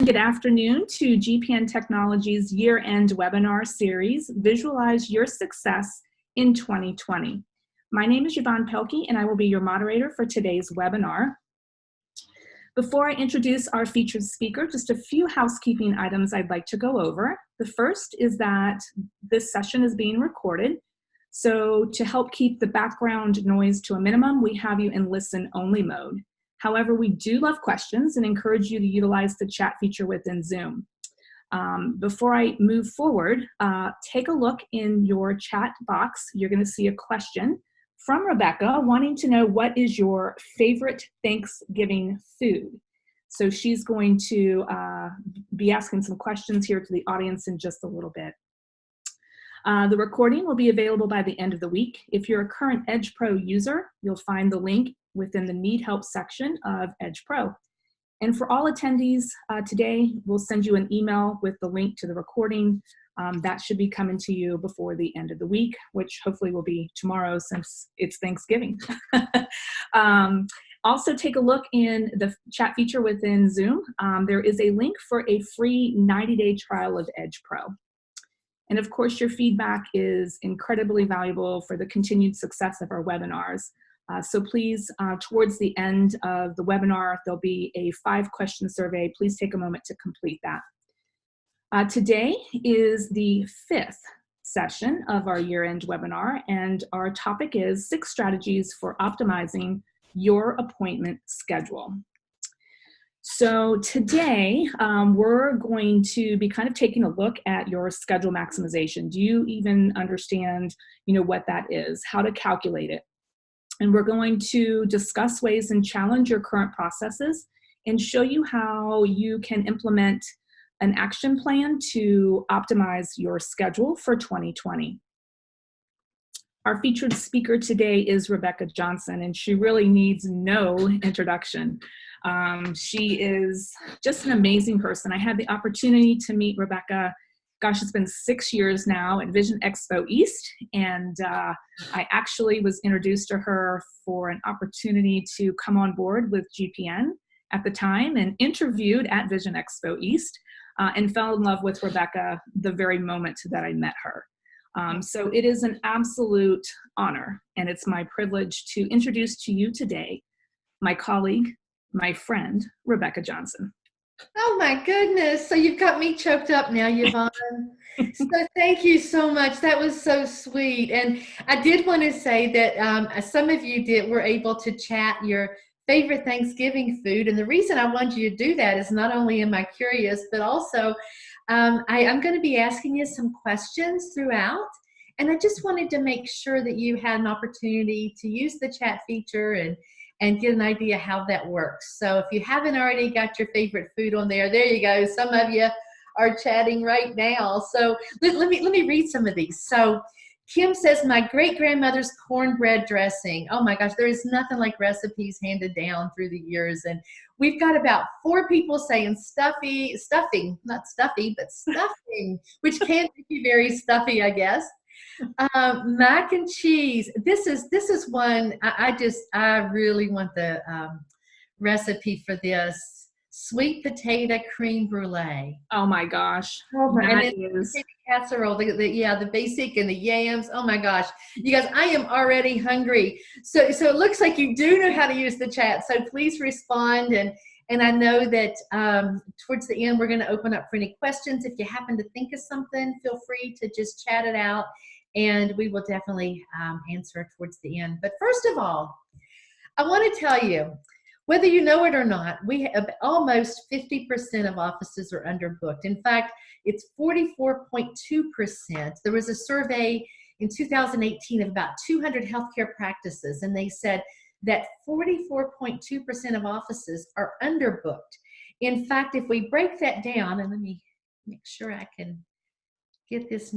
Good afternoon to GPN Technology's year-end webinar series, Visualize Your Success in 2020. My name is Yvonne Pelkey, and I will be your moderator for today's webinar. Before I introduce our featured speaker, just a few housekeeping items I'd like to go over. The first is that this session is being recorded. So to help keep the background noise to a minimum, we have you in listen-only mode. However, we do love questions and encourage you to utilize the chat feature within Zoom. Before I move forward, take a look in your chat box. You're going to see a question from Rebecca wanting to know what is your favorite Thanksgiving food. So she's going to be asking some questions here to the audience in just a little bit. The recording will be available by the end of the week. If you're a current Edge Pro user, you'll find the link within the Need Help section of Edge Pro. And for all attendees today, we'll send you an email with the link to the recording. That should be coming to you before the end of the week, which hopefully will be tomorrow since it's Thanksgiving. Also take a look in the chat feature within Zoom. There is a link for a free 90-day trial of Edge Pro. And of course, your feedback is incredibly valuable for the continued success of our webinars. So please, towards the end of the webinar, there'll be a 5-question survey. Please take a moment to complete that. Today is the 5th session of our year-end webinar, and our topic is 6 strategies for optimizing your appointment schedule. So today, we're going to be kind of taking a look at your schedule maximization. Do you even understand, what that is, how to calculate it? And we're going to discuss ways and challenge your current processes and show you how you can implement an action plan to optimize your schedule for 2020. Our featured speaker today is Rebecca Johnson, and she really needs no introduction. She is just an amazing person. I had the opportunity to meet Rebecca, gosh, it's been 6 years now at Vision Expo East, and I actually was introduced to her for an opportunity to come on board with GPN at the time and interviewed at Vision Expo East and fell in love with Rebecca the very moment that I met her. So it is an absolute honor, and it's my privilege to introduce to you today my colleague, my friend, Rebecca Johnson. Oh my goodness. So you've got me choked up now, Yvonne. So thank you so much. That was so sweet. And I did want to say that some of you were able to chat your favorite Thanksgiving food. And the reason I wanted you to do that is not only am I curious, but also I'm going to be asking you some questions throughout. And I just wanted to make sure that you had an opportunity to use the chat feature and get an idea how that works. So if you haven't already got your favorite food on there you go. Some of you are chatting right now. So let me read some of these. So Kim says, my great-grandmother's cornbread dressing. Oh my gosh, there is nothing like recipes handed down through the years. And we've got about 4 people saying stuffing, not stuffy, but stuffing, which can be very stuffy, I guess. Mac and cheese. This is one I really want the recipe for this. Sweet potato creme brulee. Oh my gosh. Oh my, and then the casserole, the basic and the yams. Oh my gosh. You guys, I am already hungry. So it looks like you do know how to use the chat. So please respond. And I know that towards the end, we're going to open up for any questions. If you happen to think of something, feel free to just chat it out. And we will definitely answer towards the end. But first of all, I want to tell you, whether you know it or not, we have almost 50% of offices are underbooked. In fact, it's 44.2%. There was a survey in 2018 of about 200 healthcare practices, and they said that 44.2% of offices are underbooked. In fact, if we break that down, and let me make sure I can get this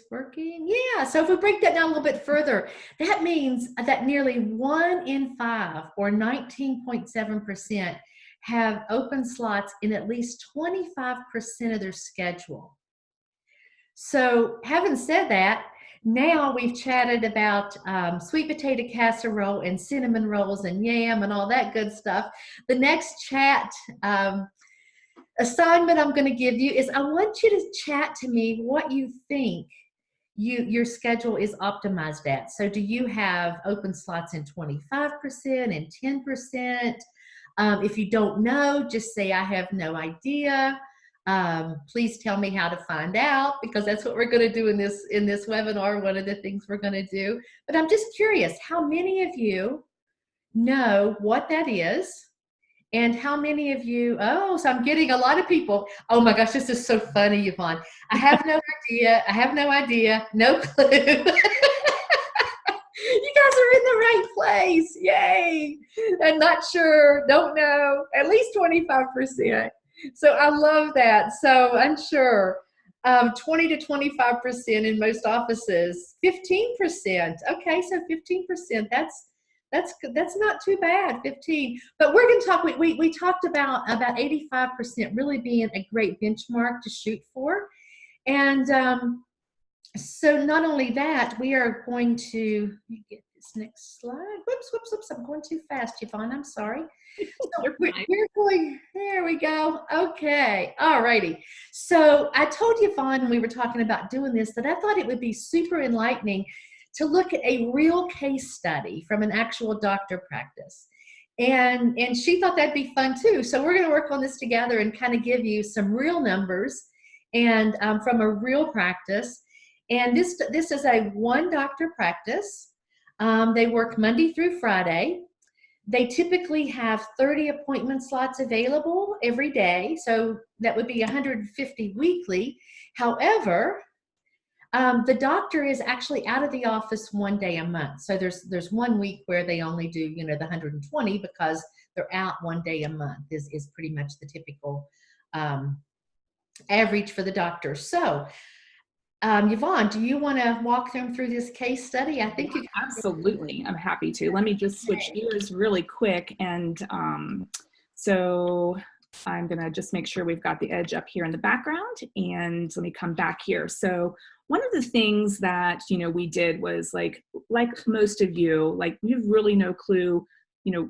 working. Yeah, so if we break that down a little bit further, that means that nearly 1 in 5, or 19.7%, have open slots in at least 25% of their schedule. So having said that, now we've chatted about sweet potato casserole and cinnamon rolls and yam and all that good stuff. The next chat assignment I'm going to give you is I want you to chat to me what you think your schedule is optimized at. So do you have open slots in 25% and 10%? If you don't know, just say I have no idea. Please tell me how to find out, because that's what we're going to do in this webinar, one of the things we're going to do. But I'm just curious, how many of you know what that is? And how many of you, oh, so I'm getting a lot of people. Oh my gosh, this is so funny, Yvonne. I have no idea. I have no idea. No clue. You guys are in the right place. Yay. I'm not sure. Don't know. At least 25%. So I love that. So unsure. 20 to 25% in most offices. 15%. Okay, so 15%. That's not too bad, 15. But we're going to talk, we talked about 85% really being a great benchmark to shoot for. And so not only that, we are going to, let me get this next slide. Whoops, I'm going too fast, Yvonne, I'm sorry. So we're going, there we go. Okay, all righty. So I told Yvonne when we were talking about doing this that I thought it would be super enlightening to look at a real case study from an actual doctor practice. And she thought that'd be fun too. So we're going to work on this together and kind of give you some real numbers and from a real practice. And this is a one doctor practice. They work Monday through Friday. They typically have 30 appointment slots available every day. So that would be 150 weekly. However, the doctor is actually out of the office one day a month. So there's 1 week where they only do, the 120 because they're out one day a month is pretty much the typical average for the doctor. So Yvonne, do you want to walk them through this case study? I think absolutely. I'm happy to. Let me just switch gears really quick. And so I'm going to just make sure we've got the edge up here in the background, and let me come back here. So one of the things that, we did was like most of you, we have really no clue,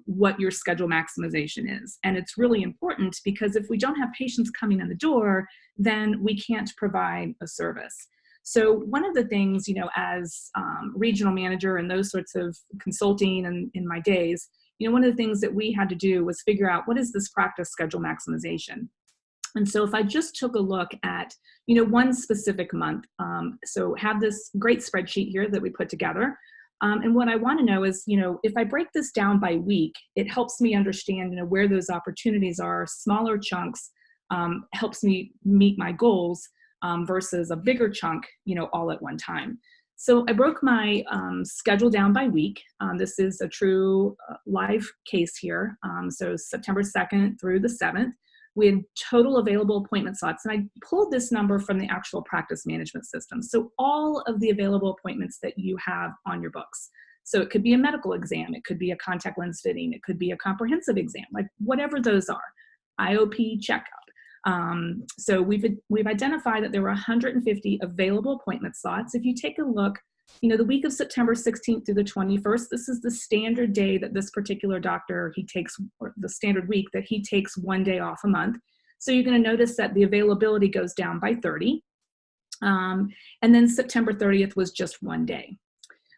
what your schedule maximization is. And it's really important because if we don't have patients coming in the door, then we can't provide a service. So one of the things, as regional manager and those sorts of consulting and in my days, one of the things that we had to do was figure out what is this practice schedule maximization. And so if I just took a look at, one specific month, so have this great spreadsheet here that we put together. And what I want to know is, if I break this down by week, it helps me understand, where those opportunities are. Smaller chunks helps me meet my goals versus a bigger chunk, all at one time. So I broke my schedule down by week. This is a true live case here. So September 2nd through the 7th, we had total available appointment slots. And I pulled this number from the actual practice management system. So all of the available appointments that you have on your books. So it could be a medical exam, it could be a contact lens fitting, it could be a comprehensive exam, whatever those are, IOP checkup. So we've identified that there were 150 available appointment slots. If you take a look, the week of September 16th through the 21st, this is the standard day that this particular doctor, he takes, or the standard week that he takes 1 day off a month. So you're going to notice that the availability goes down by 30. And then September 30th was just 1 day.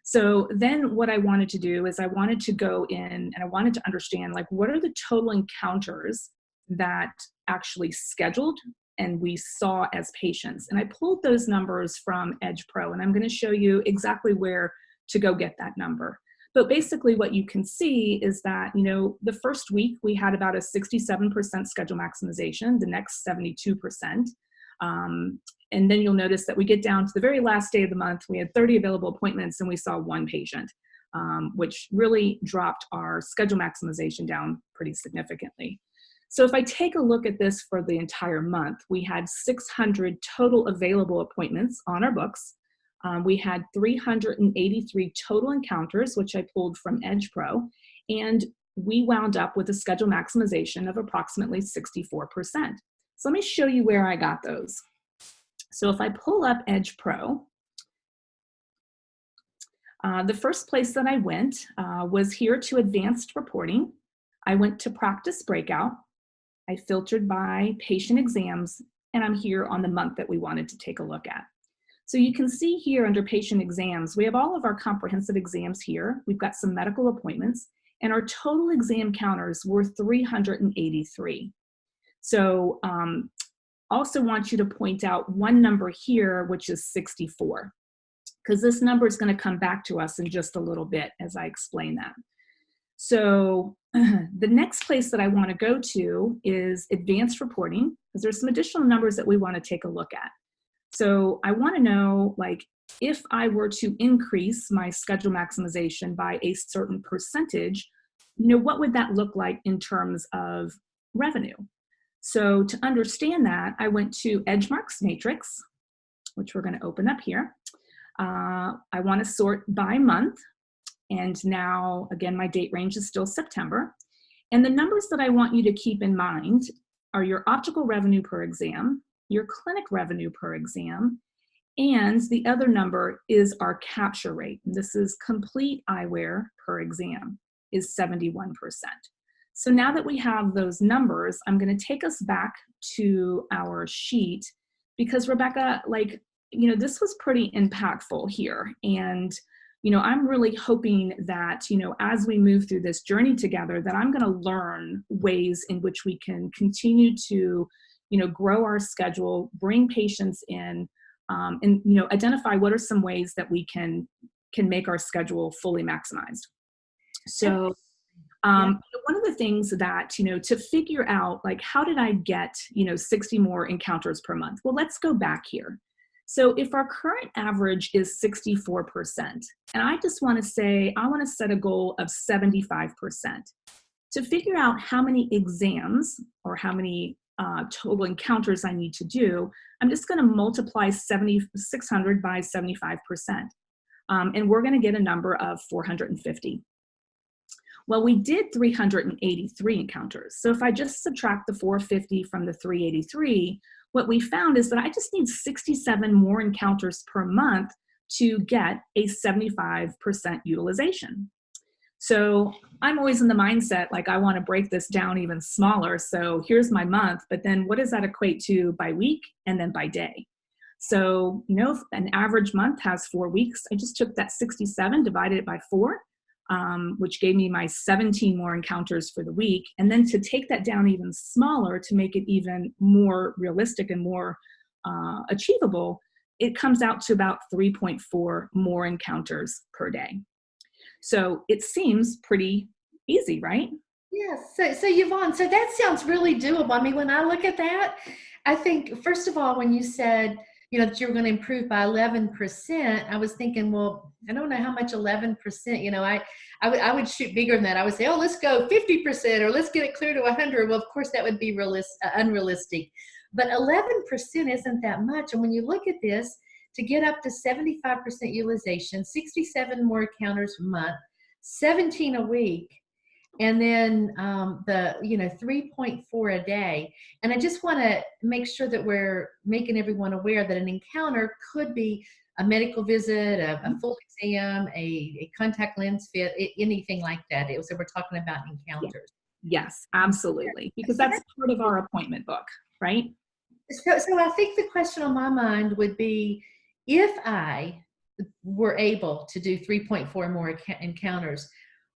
So then what I wanted to do is I wanted to go in and I wanted to understand, what are the total encounters that actually scheduled and we saw as patients. And I pulled those numbers from Edge Pro, and I'm going to show you exactly where to go get that number. But basically what you can see is that, the first week we had about a 67% schedule maximization, the next 72%. And then you'll notice that we get down to the very last day of the month, we had 30 available appointments and we saw 1 patient, which really dropped our schedule maximization down pretty significantly. So if I take a look at this for the entire month, we had 600 total available appointments on our books. We had 383 total encounters, which I pulled from Edge Pro, and we wound up with a schedule maximization of approximately 64%. So let me show you where I got those. So if I pull up Edge Pro, the first place that I went was here to advanced reporting. I went to practice breakout. I filtered by patient exams, and I'm here on the month that we wanted to take a look at. So you can see here under patient exams, we have all of our comprehensive exams here. We've got some medical appointments, and our total exam counters were 383. So also want you to point out one number here, which is 64, because this number is going to come back to us in just a little bit as I explain that. So the next place that I want to go to is advanced reporting, because there's some additional numbers that we want to take a look at. So I want to know, like, if I were to increase my schedule maximization by a certain percentage, what would that look like in terms of revenue? So to understand that, I went to Edgemarks Matrix, which we're going to open up here. I want to sort by month. And now, again, my date range is still September. And the numbers that I want you to keep in mind are your optical revenue per exam, your clinic revenue per exam, and the other number is our capture rate. This is complete eyewear per exam is 71%. So now that we have those numbers, I'm going to take us back to our sheet because Rebecca, this was pretty impactful here. And, I'm really hoping that, as we move through this journey together, that I'm going to learn ways in which we can continue to, grow our schedule, bring patients in, and, identify what are some ways that we can make our schedule fully maximized. So one of the things that, to figure out, how did I get, 60 more encounters per month? Well, let's go back here. So if our current average is 64%, and I just want to say, I want to set a goal of 75%. To figure out how many exams or how many total encounters I need to do, I'm just going to multiply 600 by 75%. And we're going to get a number of 450. Well, we did 383 encounters. So if I just subtract the 450 from the 383, what we found is that I just need 67 more encounters per month to get a 75% utilization. So I'm always in the mindset, I want to break this down even smaller. So here's my month, but then what does that equate to by week and then by day? So, if an average month has 4 weeks, I just took that 67, divided it by 4, which gave me my 17 more encounters for the week. And then to take that down even smaller to make it even more realistic and more achievable, it comes out to about 3.4 more encounters per day. So it seems pretty easy, right? Yes. So Yvonne, so that sounds really doable. I mean, when I look at that, I think, first of all, when you said, that you're going to improve by 11%, I was thinking, well, I don't know how much 11%, I would shoot bigger than that. I would say, oh, let's go 50% or let's get it clear to 100. Well, of course, that would be unrealistic. But 11% isn't that much. And when you look at this, to get up to 75% utilization, 67 more encounters a month, 17 a week, and then 3.4 a day. And I just want to make sure that we're making everyone aware that an encounter could be a medical visit, a full exam, a contact lens fit, anything like that. So we're talking about encounters. Yes, absolutely. Because that's part of our appointment book, right? So I think the question on my mind would be, if I were able to do 3.4 more encounters,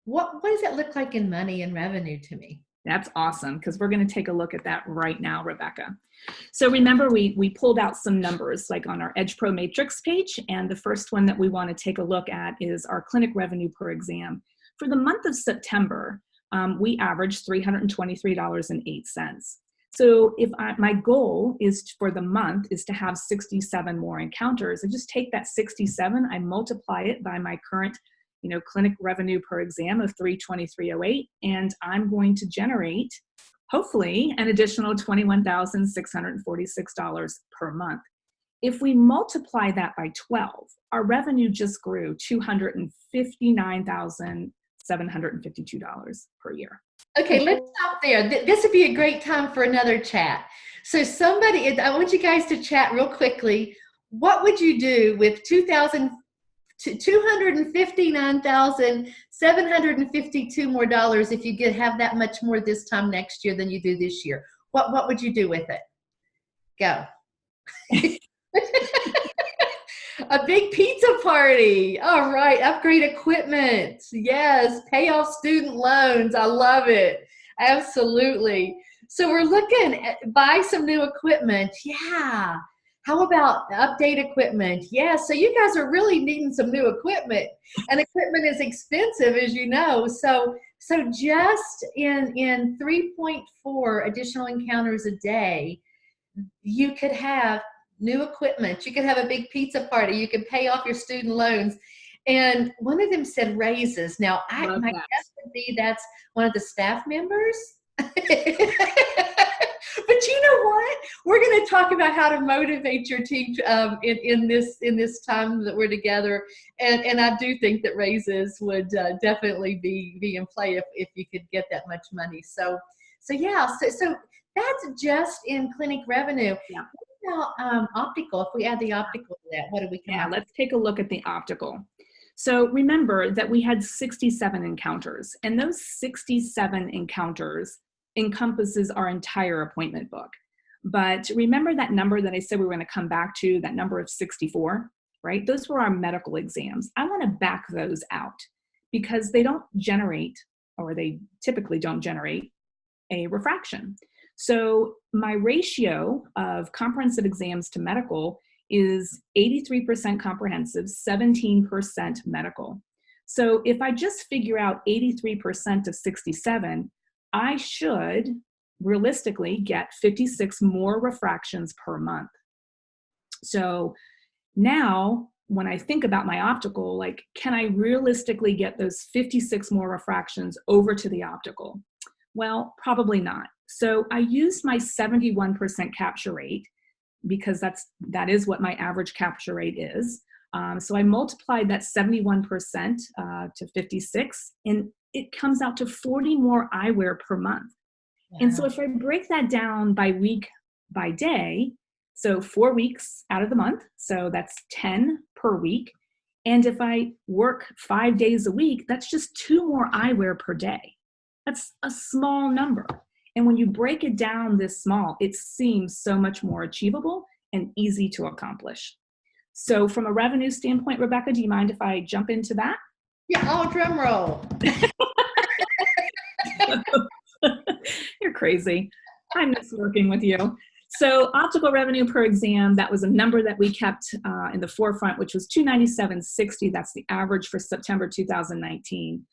what does that look like in money and revenue to me? That's awesome, because we're going to take a look at that right now, Rebecca. So remember, we pulled out some numbers on our Edge Pro Matrix page, and the first one that we want to take a look at is our clinic revenue per exam. For the month of September, we averaged $323.08. So if my goal is for the month is to have 67 more encounters, I just take that 67, I multiply it by my current clinic revenue per exam of $323.08, and I'm going to generate, hopefully, an additional $21,646 per month. If we multiply that by 12, our revenue just grew $259,752 per year. Okay, let's stop there. This would be a great time for another chat. So I want you guys to chat real quickly. What would you do with $259,752 more if you could have that much more this time next year than you do this year? What would you do with it? Go. A big pizza party. All right. Upgrade equipment. Yes. Pay off student loans. I love it. Absolutely. So we're looking at buy some new equipment. Yeah. How about update equipment? Yeah. So you guys are really needing some new equipment, and equipment is expensive, as you know. So just in 3.4 additional encounters a day, you could have new equipment. You could have a big pizza party. You could pay off your student loans. And one of them said raises. Now, my guess would be that's one of the staff members. But you know what? We're going to talk about how to motivate your team in this time that we're together. And I do think that raises would definitely be in play if you could get that much money. So yeah. So that's just in clinic revenue. Yeah. What about optical? If we add the optical to that, what do we come up with? Let's take a look at the optical. So remember that we had 67 encounters, and those 67 encounters encompasses our entire appointment book. But remember that number that I said we were going to come back to, that number of 64, right? Those were our medical exams. I want to back those out because they don't generate, or they typically don't generate, a refraction. So my ratio of comprehensive exams to medical is 83% comprehensive, 17% medical. So if I just figure out 83% of 67, I should realistically get 56 more refractions per month. So now when I think about my optical, like, can I realistically get those 56 more refractions over to the optical? Well, probably not. So I used my 71% capture rate because that is what my average capture rate is. So I multiplied that 71% to 56, and it comes out to 40 more eyewear per month. Wow. And so if I break that down by week by day, so 4 weeks out of the month, so that's 10 per week. And if I work 5 days a week, that's just 2 more eyewear per day. That's a small number. And when you break it down this small, it seems so much more achievable and easy to accomplish. So from a revenue standpoint, Rebecca, do you mind if I jump into that? Yeah, drum roll. You're crazy. I miss working with you. So optical revenue per exam, that was a number that we kept in the forefront, which was $297.60. That's the average for September 2019.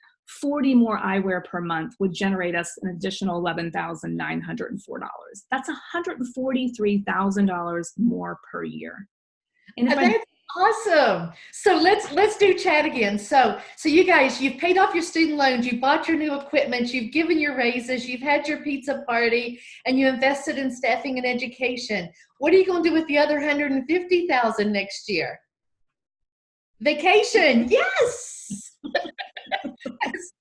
40 more eyewear per month would generate us an additional $11,904. That's $143,000 more per year. And that's awesome. So let's do chat again. So you guys, you've paid off your student loans, you bought your new equipment, you've given your raises, you've had your pizza party, and you invested in staffing and education. What are you going to do with the other $150,000 next year? Vacation. Yes.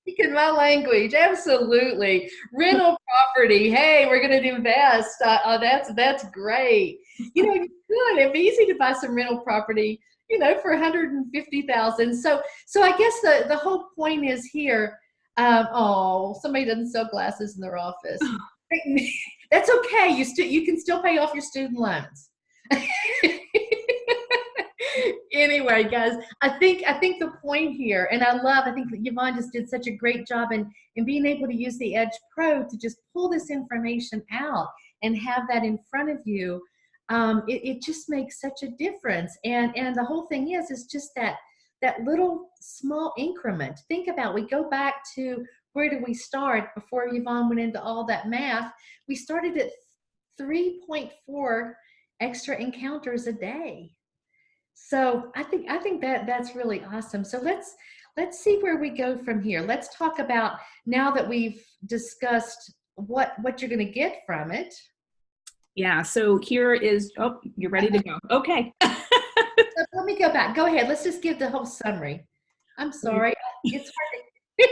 Speaking my language, absolutely. Rental property. Hey, we're going to invest. That's great. You know, you could. It'd be easy to buy some rental property, you know, for $150,000. So I guess the whole point is here. Somebody doesn't sell glasses in their office. That's okay. You can still pay off your student loans. Anyway, guys, I think the point here, and I think that Yvonne just did such a great job in being able to use the Edge Pro to just pull this information out and have that in front of you. It just makes such a difference. And the whole thing is just that little small increment. Think about, we go back to, where do we start before Yvonne went into all that math? We started at 3.4 extra encounters a day. So I think that's really awesome. So let's see where we go from here. Let's talk about, now that we've discussed what you're going to get from it. Yeah, so here is, you're ready to go. Okay. Let me go back. Go ahead. Let's just give the whole summary. I'm sorry. It's hard to...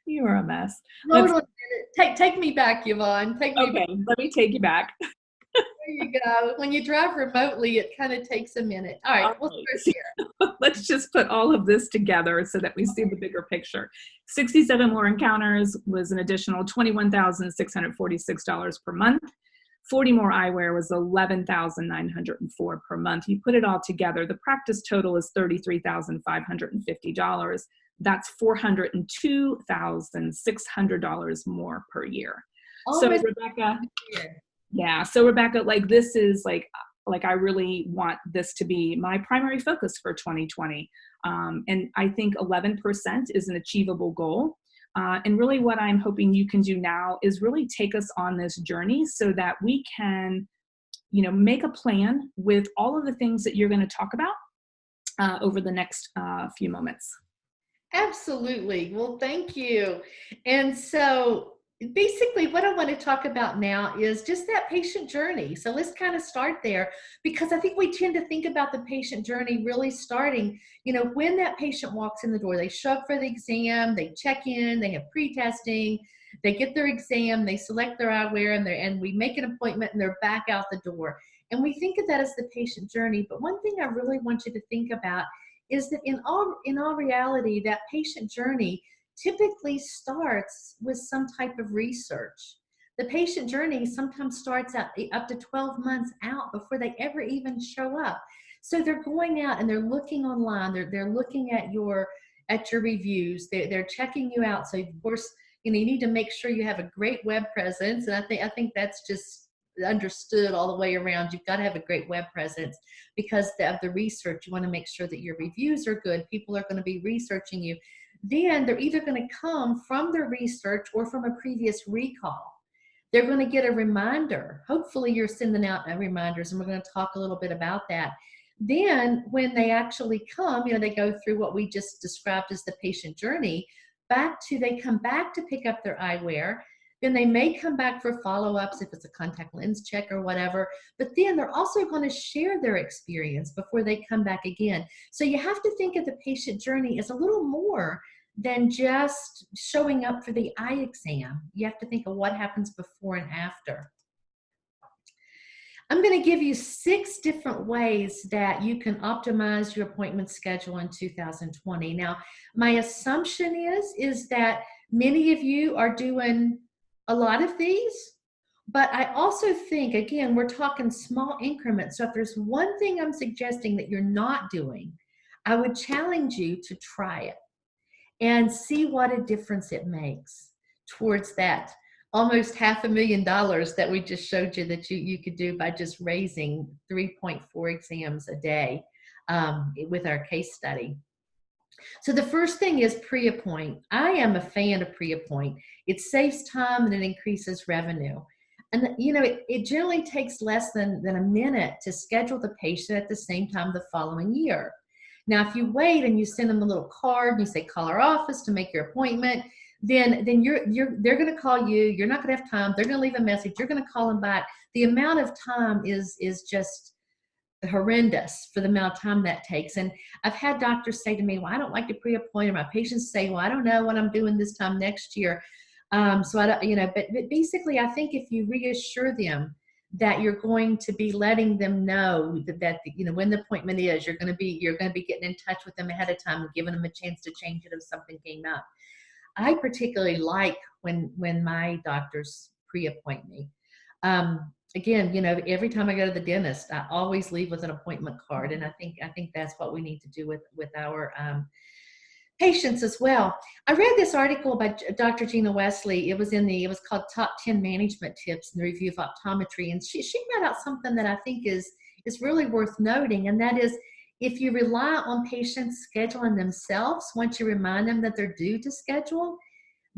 You are a mess. Hold on a minute. Take me back, Yvonne. Take me back. Let me take you back. There you go. When you drive remotely, it kind of takes a minute. All right, All we'll right. start there. Let's just put all of this together so that we see the bigger picture. 67 more encounters was an additional $21,646 per month. 40 more eyewear was $11,904 per month. You put it all together, the practice total is $33,550. That's $402,600 more per year. So Almost Rebecca, here. yeah, so Rebecca, like this is like I really want this to be my primary focus for 2020. And I think 11% is an achievable goal. And really what I'm hoping you can do now is really take us on this journey so that we can, make a plan with all of the things that you're going to talk about over the next few moments. Absolutely. Well, thank you. And so basically what I want to talk about now is just that patient journey. So let's kind of start there, because I think we tend to think about the patient journey really starting, when that patient walks in the door. They show up for the exam, they check in, they have pre-testing, they get their exam, they select their eyewear, and we make an appointment and they're back out the door. And we think of that as the patient journey. But one thing I really want you to think about is that in all reality, that patient journey typically starts with some type of research. The patient journey sometimes starts out up to 12 months out before they ever even show up. So they're going out and they're looking online, they're looking at your reviews, they're checking you out. So of course, you need to make sure you have a great web presence. And I think that's just understood all the way around. You've got to have a great web presence because of the research. You want to make sure that your reviews are good. People are going to be researching you. Then they're either going to come from their research or from a previous recall. They're going to get a reminder. Hopefully you're sending out reminders, and we're going to talk a little bit about that. Then when they actually come, they go through what we just described as the patient journey. They come back to pick up their eyewear. Then they may come back for follow-ups if it's a contact lens check or whatever, but then they're also going to share their experience before they come back again. So you have to think of the patient journey as a little more than just showing up for the eye exam. You have to think of what happens before and after. I'm going to give you 6 different ways that you can optimize your appointment schedule in 2020. Now, my assumption is that many of you are doing a lot of these, but I also think, again, we're talking small increments. So if there's one thing I'm suggesting that you're not doing, I would challenge you to try it and see what a difference it makes towards that almost $500,000 that we just showed you that you could do by just raising 3.4 exams a day with our case study. So the first thing is pre-appoint. I am a fan of pre-appoint. It saves time and it increases revenue. And it generally takes less than a minute to schedule the patient at the same time the following year. Now, if you wait and you send them a little card and you say, call our office to make your appointment, then they're going to call you. You're not going to have time. They're going to leave a message. You're going to call them back. The amount of time is just horrendous for the amount of time that takes. And I've had doctors say to me, well, I don't like to pre-appoint, or my patients say, well, I don't know what I'm doing this time next year. So I don't, but basically I think if you reassure them that you're going to be letting them know that when the appointment is, you're going to be getting in touch with them ahead of time and giving them a chance to change it if something came up. I particularly like when my doctors pre-appoint me. Again, every time I go to the dentist, I always leave with an appointment card, and I think that's what we need to do with our patients as well. I read this article by Dr. Gina Wesley. It was called Top 10 Management Tips in the Review of Optometry, and she brought out something that I think is really worth noting, and that is, if you rely on patients scheduling themselves, once you remind them that they're due to schedule,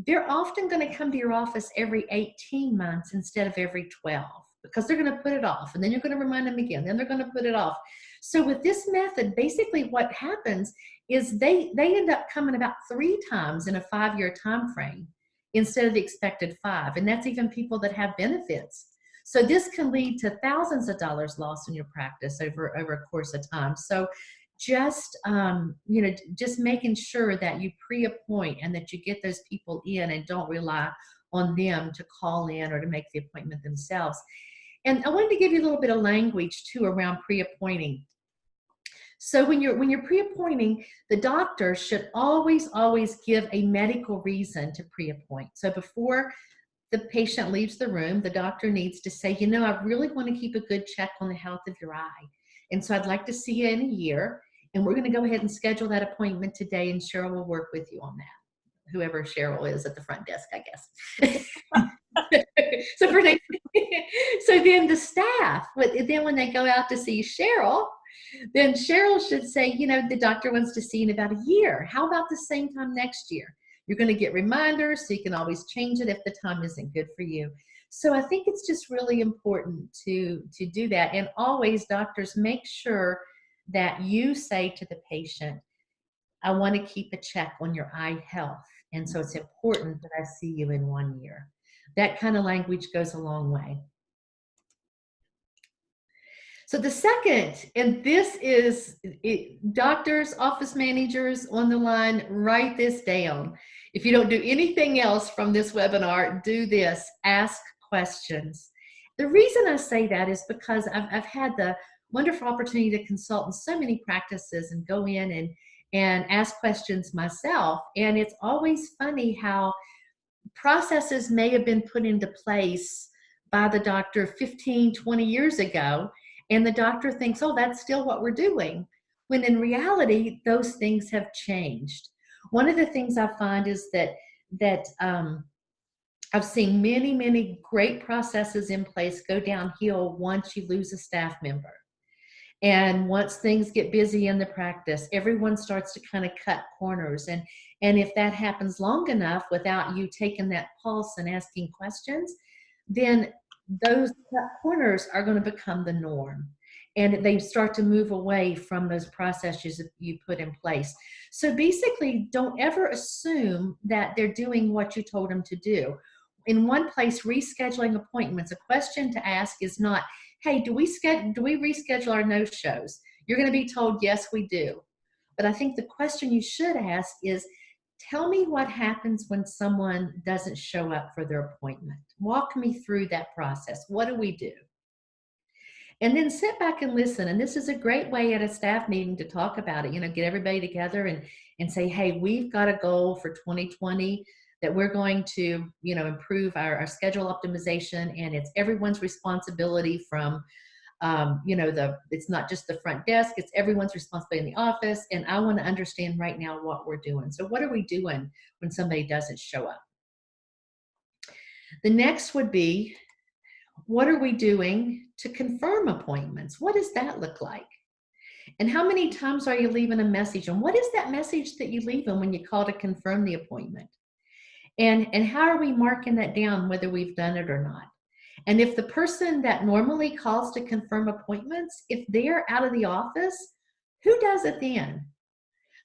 they're often going to come to your office every 18 months instead of every 12, because they're going to put it off, and then you're going to remind them again, then they're going to put it off. So with this method, basically what happens is they end up coming about 3 times in a 5-year time frame instead of the expected 5, and that's even people that have benefits. So this can lead to thousands of dollars lost in your practice over a course of time. So just just making sure that you pre-appoint and that you get those people in and don't rely on them to call in or to make the appointment themselves. And I wanted to give you a little bit of language too around pre-appointing. So when you're pre-appointing, the doctor should always give a medical reason to pre-appoint. So before the patient leaves the room, the doctor needs to say, you know, I really want to keep a good check on the health of your eye. And so I'd like to see you in a year. And we're going to go ahead and schedule that appointment today, and Cheryl will work with you on that. Whoever Cheryl is at the front desk, I guess. So so then the staff, then when they go out to see Cheryl, then Cheryl should say, you know, the doctor wants to see you in about a year. How about the same time next year? You're going to get reminders, so you can always change it if the time isn't good for you. So I think it's just really important to do that. And always, doctors, make sure that you say to the patient, I want to keep a check on your eye health. And so it's important that I see you in 1 year. That kind of language goes a long way. So the second, and this is doctors, office managers on the line, write this down. If you don't do anything else from this webinar, do this: ask questions. The reason I say that is because I've had the wonderful opportunity to consult in so many practices and go in and ask questions myself. And it's always funny how processes may have been put into place by the doctor 15, 20 years ago, and the doctor thinks, oh, that's still what we're doing, when in reality, those things have changed. One of the things I find is that I've seen many great processes in place go downhill once you lose a staff member. And once things get busy in the practice, everyone starts to kind of cut corners. And if that happens long enough without you taking that pulse and asking questions, then those cut corners are going to become the norm. And they start to move away from those processes that you put in place. So basically, don't ever assume that they're doing what you told them to do. In one place, rescheduling appointments, a question to ask is not, hey, do we reschedule our no-shows? You're going to be told, yes, we do. But I think the question you should ask is, tell me what happens when someone doesn't show up for their appointment. Walk me through that process. What do we do? And then sit back and listen. And this is a great way at a staff meeting to talk about it. You know, get everybody together and say, hey, we've got a goal for 2020 that we're going to, you know, improve our schedule optimization, and it's everyone's responsibility from, you know, it's not just the front desk, it's everyone's responsibility in the office. And I want to understand right now what we're doing. So what are we doing when somebody doesn't show up? The next would be, what are we doing to confirm appointments? What does that look like? And how many times are you leaving a message? And what is that message that you leave them when you call to confirm the appointment? And how are we marking that down, whether we've done it or not? And if the person that normally calls to confirm appointments, if they're out of the office, who does it then?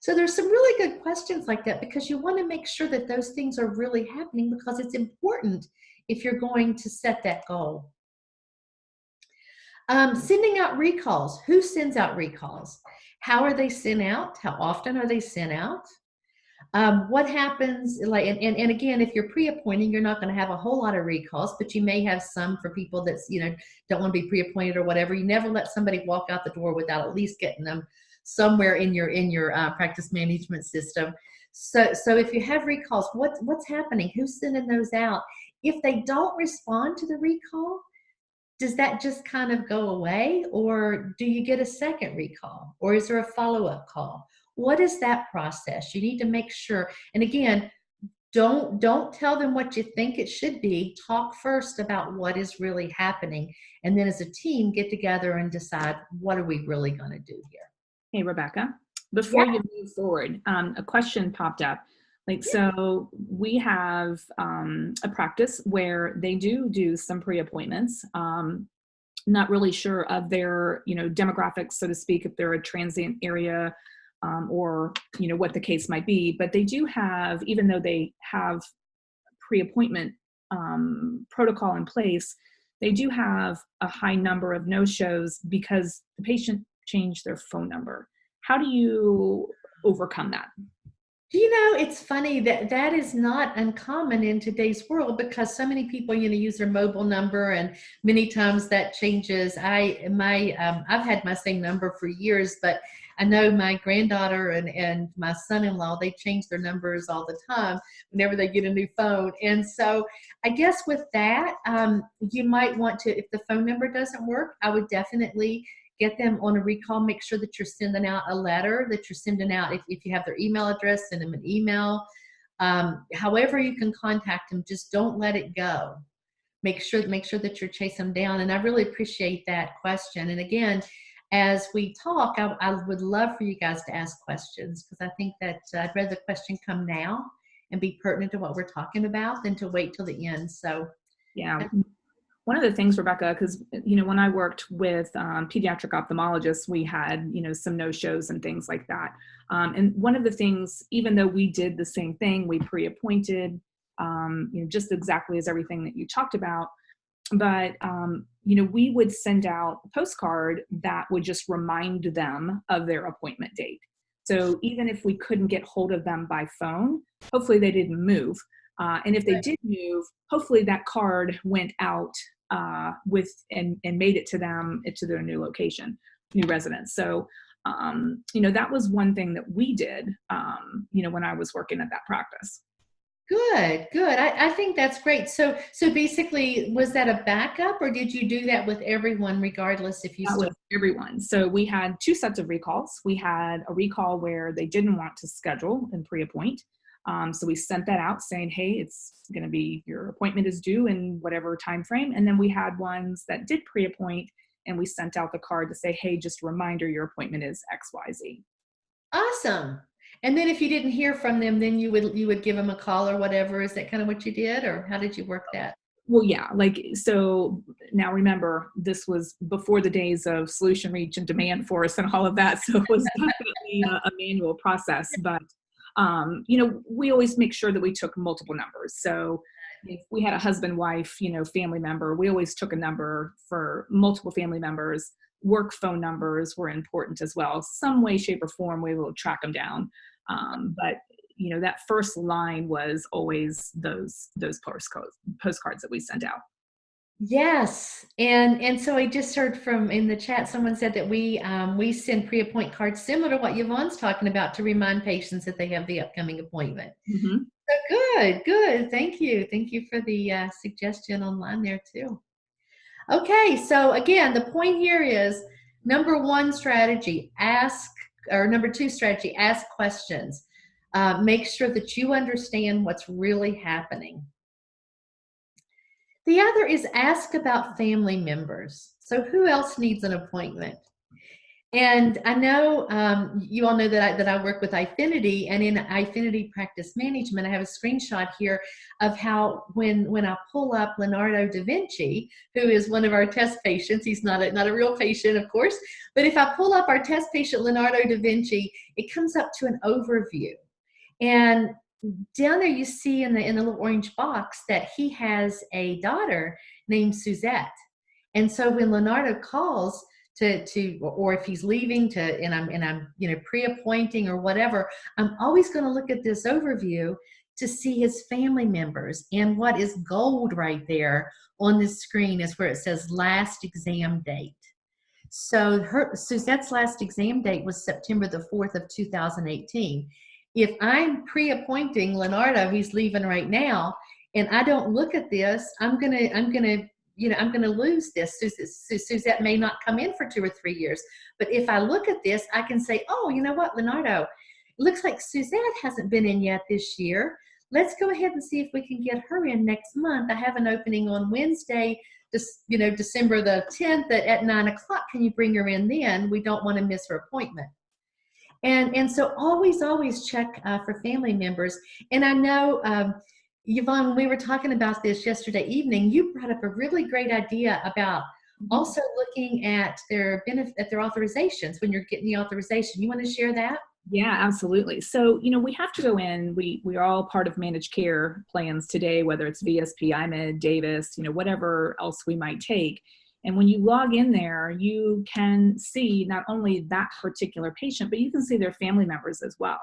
So there's some really good questions like that, because you want to make sure that those things are really happening, because it's important if you're going to set that goal. Sending out recalls. Who sends out recalls? How are they sent out? How often are they sent out? What happens, like, and again, if you're pre-appointing, you're not going to have a whole lot of recalls, but you may have some for people that's, you know, don't want to be pre-appointed or whatever. You never let somebody walk out the door without at least getting them somewhere in your practice management system. So if you have recalls, what's happening? Who's sending those out? If they don't respond to the recall, does that just kind of go away, or do you get a second recall, or is there a follow-up call? What is that process? You need to make sure. And again, don't tell them what you think it should be. Talk first about what is really happening, and then as a team, get together and decide, what are we really going to do here? Hey, Rebecca, before you move forward, a question popped up. Like, so we have a practice where they do some pre-appointments. Not really sure of their, you know, demographics, so to speak, if they're a transient area, or, you know, what the case might be, but they do have, even though they have pre-appointment protocol in place, they do have a high number of no-shows because the patient changed their phone number. How do you overcome that? Do you know, it's funny that that is not uncommon in today's world because so many people, use their mobile number, and many times that changes. I've had my same number for years, but I know my granddaughter and my son-in-law, they change their numbers all the time whenever they get a new phone. And so I guess with that, you might want to, if the phone number doesn't work, I would definitely get them on a recall. Make sure that you're sending out a letter, that you're sending out, if you have their email address, send them an email. However you can contact them, just don't let it go. Make sure that you're chasing them down. And I really appreciate that question. And again, as we talk, I would love for you guys to ask questions, because I think that I'd rather the question come now and be pertinent to what we're talking about than to wait till the end. So Yeah. One of the things, Rebecca, because, when I worked with pediatric ophthalmologists, we had, some no-shows and things like that. And one of the things, even though we did the same thing, we pre-appointed, just exactly as everything that you talked about. But, we would send out a postcard that would just remind them of their appointment date. So even if we couldn't get hold of them by phone, hopefully they didn't move. And if they did move, hopefully that card went out and made it to them, to their new location, new residence. So, that was one thing that we did, when I was working at that practice. good, good. I think that's great. So basically, was that a backup, or did you do that with everyone regardless if you That still? was everyone. So we had two sets of recalls. We had a recall where they didn't want to schedule and pre-appoint. So we sent that out saying, hey, it's going to be, your appointment is due in whatever time frame. And then we had ones that did pre-appoint, and we sent out the card to say, hey, just a reminder, your appointment is XYZ. Awesome. And then if you didn't hear from them, then you would give them a call or whatever. Is that kind of what you did, or how did you work that? Well, yeah, so now remember, this was before the days of solution reach and demand force and all of that. So it was definitely a manual process, but we always make sure that we took multiple numbers. So if we had a husband, wife, family member, we always took a number for multiple family members. Work phone numbers were important as well. Some way, shape, or form, we will track them down. But that first line was always those postcards that we sent out. Yes, and so I just heard from in the chat, someone said that we send pre-appoint cards similar to what Yvonne's talking about to remind patients that they have the upcoming appointment. Mm-hmm. So good. Thank you for the suggestion online there too. Okay, so again, the point here is number one strategy, number two strategy, ask questions. Make sure that you understand what's really happening. The other is ask about family members. So who else needs an appointment? And I know you all know that I work with Eyefinity, and in Eyefinity Practice Management, I have a screenshot here of how when I pull up Leonardo da Vinci, who is one of our test patients, he's not a real patient, of course, but if I pull up our test patient Leonardo da Vinci, it comes up to an overview. And down there you see in the little orange box that he has a daughter named Suzette. And so when Leonardo calls or if he's leaving and I'm pre-appointing or whatever, I'm always going to look at this overview to see his family members. And what is gold right there on the screen is where it says last exam date. So Suzette's last exam date was September the 4th of 2018. If I'm pre-appointing Leonardo, he's leaving right now, and I don't look at this, I'm gonna lose this. Suzette may not come in for 2 or 3 years. But if I look at this, I can say, oh, you know what, Leonardo, it looks like Suzette hasn't been in yet this year. Let's go ahead and see if we can get her in next month. I have an opening on Wednesday, December the 10th at 9 o'clock. Can you bring her in then? We don't want to miss her appointment. And so always check for family members. And I know, Yvonne, when we were talking about this yesterday evening, you brought up a really great idea about also looking at their authorizations when you're getting the authorization. You want to share that? Yeah, absolutely. So, we have to go in, we are all part of managed care plans today, whether it's VSP, IMED, Davis, whatever else we might take. And when you log in there, you can see not only that particular patient, but you can see their family members as well.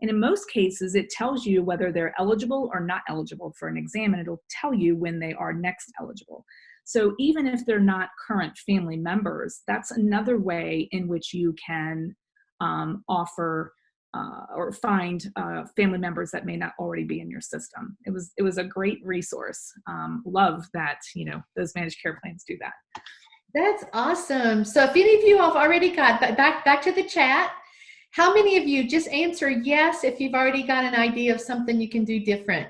And in most cases, it tells you whether they're eligible or not eligible for an exam, and it'll tell you when they are next eligible. So even if they're not current family members, that's another way in which you can offer or find family members that may not already be in your system. It was a great resource. Love that, you know, those managed care plans do that. That's awesome. So if any of you have already got back to the chat, how many of you just answer yes if you've already got an idea of something you can do different?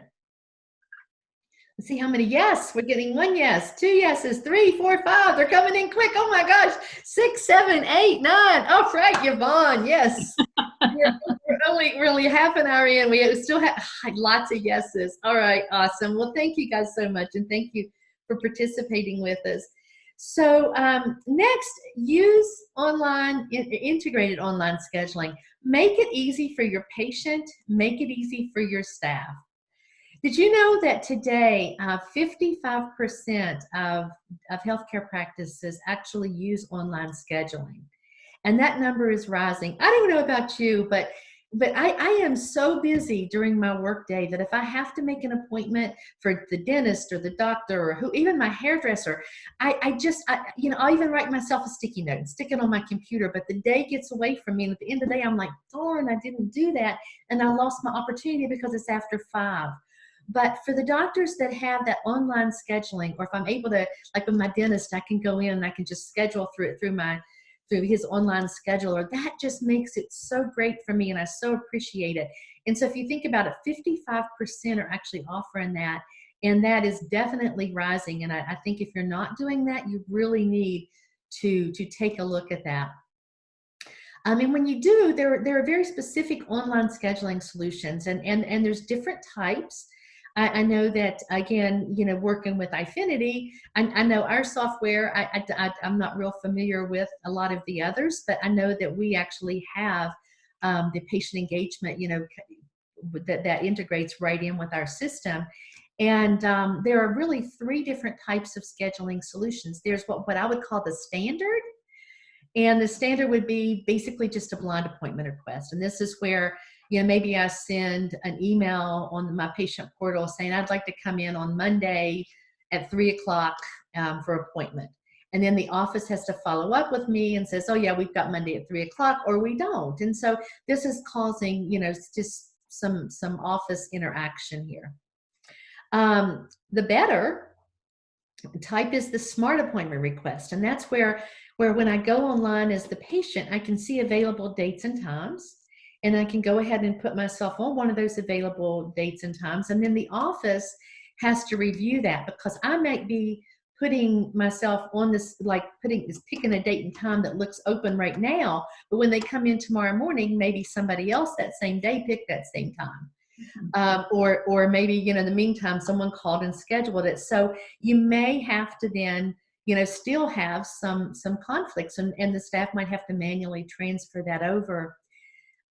Let's see how many yes. We're getting 1 yes, 2 yeses, 3, 4, 5. They're coming in quick. Oh my gosh. 6, 7, 8, 9. All right, Yvonne. Yes. We're only really half an hour in. We still have lots of yeses. All right, awesome. Well, thank you guys so much, and thank you for participating with us. So next, use integrated online scheduling. Make it easy for your patient. Make it easy for your staff. Did you know that today 55% of healthcare practices actually use online scheduling? And that number is rising. I don't know about you, but I am so busy during my workday that if I have to make an appointment for the dentist or the doctor or even my hairdresser, I'll even write myself a sticky note and stick it on my computer, but the day gets away from me. And at the end of the day, I'm like, darn, I didn't do that. And I lost my opportunity because it's after 5. But for the doctors that have that online scheduling, or if I'm able to, like with my dentist, I can go in and I can just schedule through his online scheduler. That just makes it so great for me, and I so appreciate it. And so if you think about it, 55% are actually offering that, and that is definitely rising. And I think if you're not doing that, you really need to take a look at that. And when you do, there are very specific online scheduling solutions, and there's different types. I know that, again, you know, working with Eyefinity, I know our software, I'm not real familiar with a lot of the others, but I know that we actually have the patient engagement, you know, that integrates right in with our system. And there are really 3 different types of scheduling solutions. There's what I would call the standard. And the standard would be basically just a blind appointment request. And this is where, you know, maybe I send an email on my patient portal saying, I'd like to come in on Monday at 3 o'clock for appointment. And then the office has to follow up with me and says, oh yeah, we've got Monday at 3 o'clock, or we don't. And so this is causing, you know, just some office interaction here. The better type is the smart appointment request. And that's where when I go online as the patient, I can see available dates and times, and I can go ahead and put myself on one of those available dates and times. And then the office has to review that, because I might be putting myself on this, like picking a date and time that looks open right now, but when they come in tomorrow morning, maybe somebody else that same day picked that same time. Or maybe, you know, in the meantime, someone called and scheduled it. So you may have to then, you know, still have some conflicts, and the staff might have to manually transfer that over.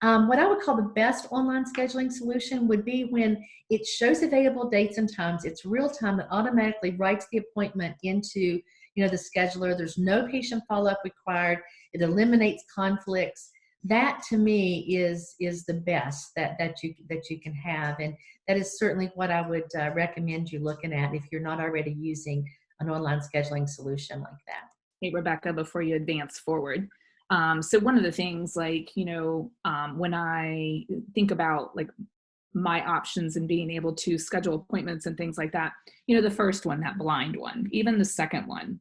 What I would call the best online scheduling solution would be when it shows available dates and times. It's real time. It automatically writes the appointment into, you know, the scheduler. There's no patient follow-up required. It eliminates conflicts. That to me is the best that you can have, and that is certainly what I would recommend you looking at if you're not already using an online scheduling solution like that. Hey, Rebecca, before you advance forward. So one of the things, like, you know, when I think about like my options and being able to schedule appointments and things like that, you know, the first one, that blind one, even the second one,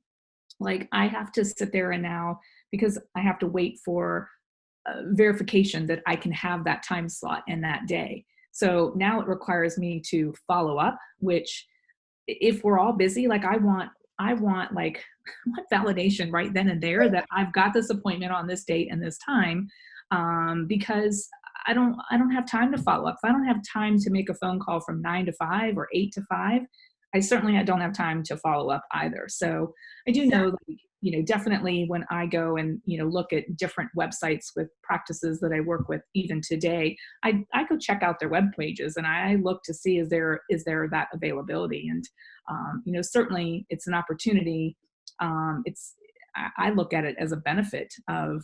like I have to sit there and now, because I have to wait for verification that I can have that time slot in that day. So now it requires me to follow up, which if we're all busy, like I want like validation right then and there that I've got this appointment on this date and this time, because I don't have time to follow up. If I don't have time to make a phone call from 9 to 5 or 8 to 5, I don't have time to follow up either. So I do know, like, you know, definitely when I go and, you know, look at different websites with practices that I work with even today, I go check out their web pages and I look to see is there that availability. And, you know, certainly it's an opportunity. I look at it as a benefit of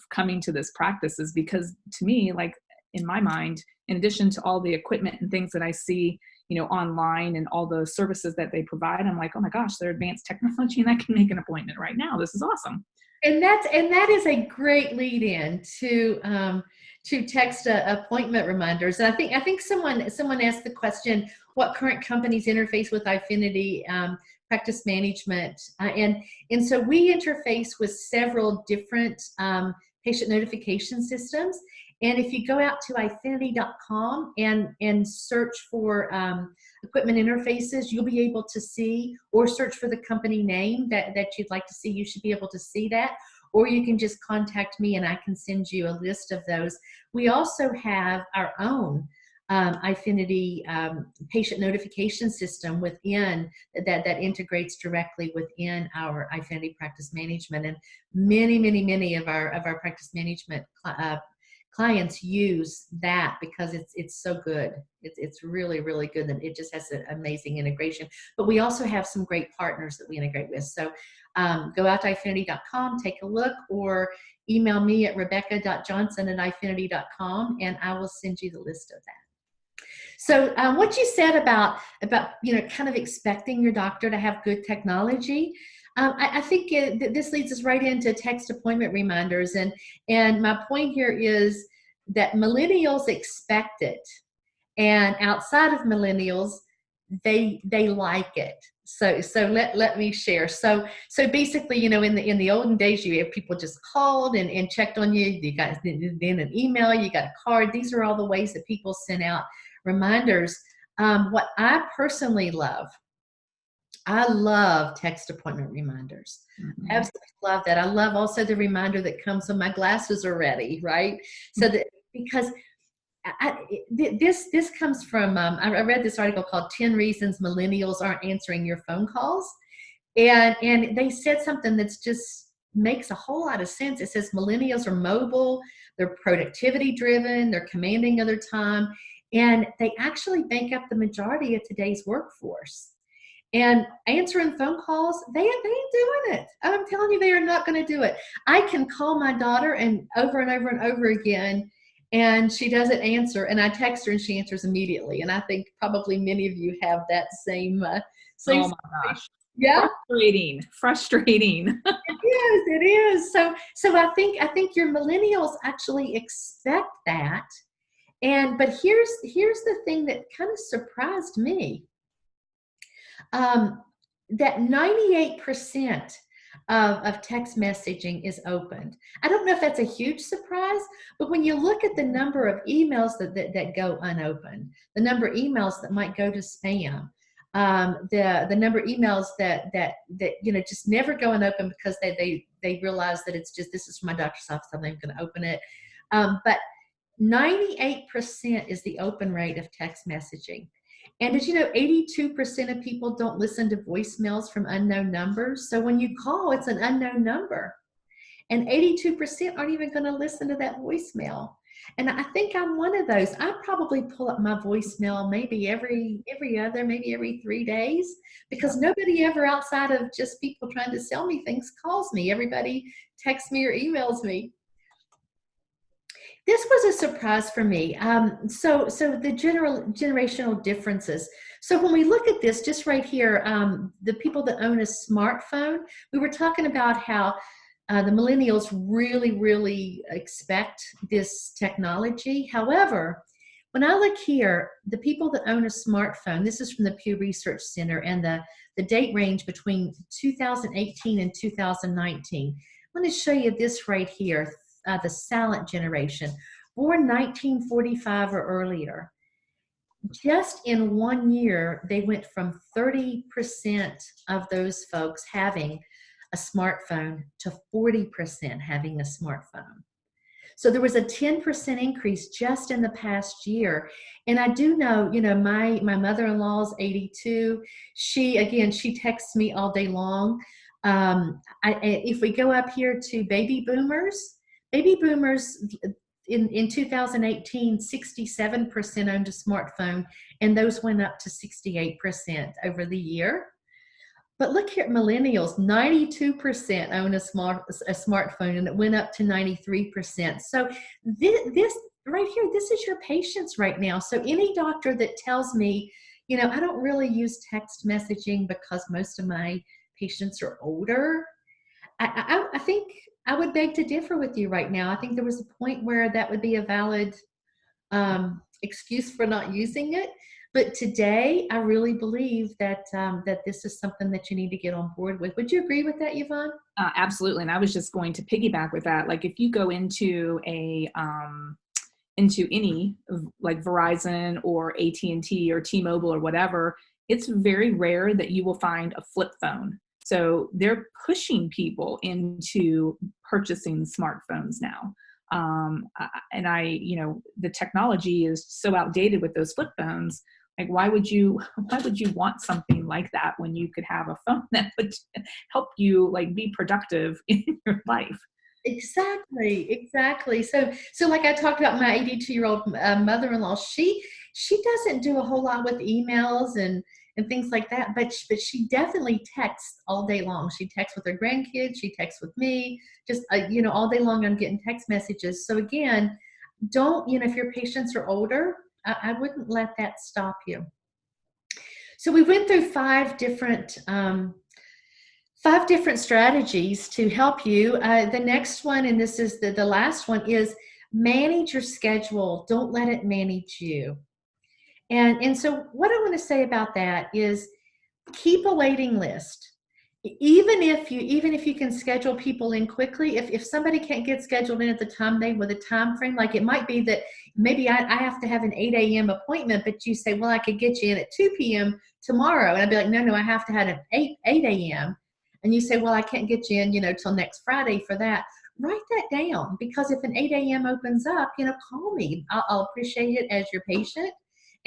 coming to this practices, because to me, like, in my mind, in addition to all the equipment and things that I see, online and all the services that they provide, I'm like, oh my gosh, they're advanced technology and I can make an appointment right now. This is awesome. And that is a great lead in to text appointment reminders. And I think someone asked the question, what current companies interface with Eyefinity practice management? And so we interface with several different patient notification systems. And if you go out to eyefinity.com and search for equipment interfaces, you'll be able to see, or search for the company name that you'd like to see, you should be able to see that. Or you can just contact me and I can send you a list of those. We also have our own Eyefinity patient notification system within that integrates directly within our Eyefinity practice management. And many of our practice management clients use that because it's so good. It's really, really good, and it just has an amazing integration. But we also have some great partners that we integrate with. So go out to eyefinity.com, take a look, or email me at rebecca.johnson@eyefinity.com, and I will send you the list of that. So what you said about kind of expecting your doctor to have good technology, I think this leads us right into text appointment reminders. And my point here is that millennials expect it. And outside of millennials, they like it. So let me share. So basically, in the olden days, you have people just called and checked on you. You got then an email, you got a card. These are all the ways that people send out reminders. What I personally love, I love text appointment reminders. Mm-hmm. Absolutely love that. I love also the reminder that comes when my glasses are ready, right? So that, because this comes from, I read this article called 10 Reasons Millennials Aren't Answering Your Phone Calls. And they said something that's just makes a whole lot of sense. It says millennials are mobile, they're productivity driven, they're commanding of their time, and they actually make up the majority of today's workforce. And answering phone calls, they ain't doing it. I'm telling you, they are not going to do it. I can call my daughter and over again, and she doesn't answer. And I text her and she answers immediately. And I think probably many of you have that same. Oh my gosh! Yeah, frustrating. It is. So I think your millennials actually expect that. But here's the thing that kind of surprised me. That 98% of text messaging is opened. I don't know if that's a huge surprise, but when you look at the number of emails that go unopened, the number of emails that might go to spam, the number of emails that just never go unopened because they realize that it's just, this is from my doctor's office, I'm not going to open it. But 98% is the open rate of text messaging. And did you know 82% of people don't listen to voicemails from unknown numbers? So when you call, it's an unknown number. And 82% aren't even going to listen to that voicemail. And I think I'm one of those. I probably pull up my voicemail maybe every other, maybe every 3 days, because nobody ever outside of just people trying to sell me things calls me. Everybody texts me or emails me. This was a surprise for me. So the generational differences. So when we look at this, just right here, the people that own a smartphone, we were talking about how the millennials really, really expect this technology. However, when I look here, the people that own a smartphone, this is from the Pew Research Center, and the date range between 2018 and 2019. I'm going to show you this right here. The silent generation, born 1945 or earlier. Just in 1 year, they went from 30% of those folks having a smartphone to 40% having a smartphone. So there was a 10% increase just in the past year. And I do know, my mother-in-law's 82. She texts me all day long. If we go up here to baby boomers in 2018, 67% owned a smartphone, and those went up to 68% over the year. But look here at millennials, 92% own a smartphone, and it went up to 93%. So right here, this is your patients right now. So any doctor that tells me, I don't really use text messaging because most of my patients are older, I think I would beg to differ with you right now. I think there was a point where that would be a valid excuse for not using it. But today, I really believe that that this is something that you need to get on board with. Would you agree with that, Yvonne? Absolutely. And I was just going to piggyback with that. Like if you go into into any like Verizon or AT&T or T-Mobile or whatever, it's very rare that you will find a flip phone. So they're pushing people into purchasing smartphones now. And the technology is so outdated with those flip phones. Like, why would you want something like that when you could have a phone that would help you like be productive in your life? Exactly. So like I talked about my 82-year-old mother-in-law, she doesn't do a whole lot with emails and things like that, but she definitely texts all day long. She texts with her grandkids, she texts with me, just all day long I'm getting text messages. So again, don't, if your patients are older, I wouldn't let that stop you. So we went through five different strategies to help you. The next one, and this is the last one, is manage your schedule. Don't let it manage you. And so what I want to say about that is keep a waiting list. Even if you can schedule people in quickly, if somebody can't get scheduled in at the time with a time frame, like it might be that maybe I have to have an 8 a.m. appointment, but you say, well, I could get you in at 2 p.m. tomorrow. And I'd be like, no, I have to have an 8 a.m. And you say, well, I can't get you in, till next Friday for that. Write that down, because if an 8 a.m. opens up, call me. I'll appreciate it as your patient.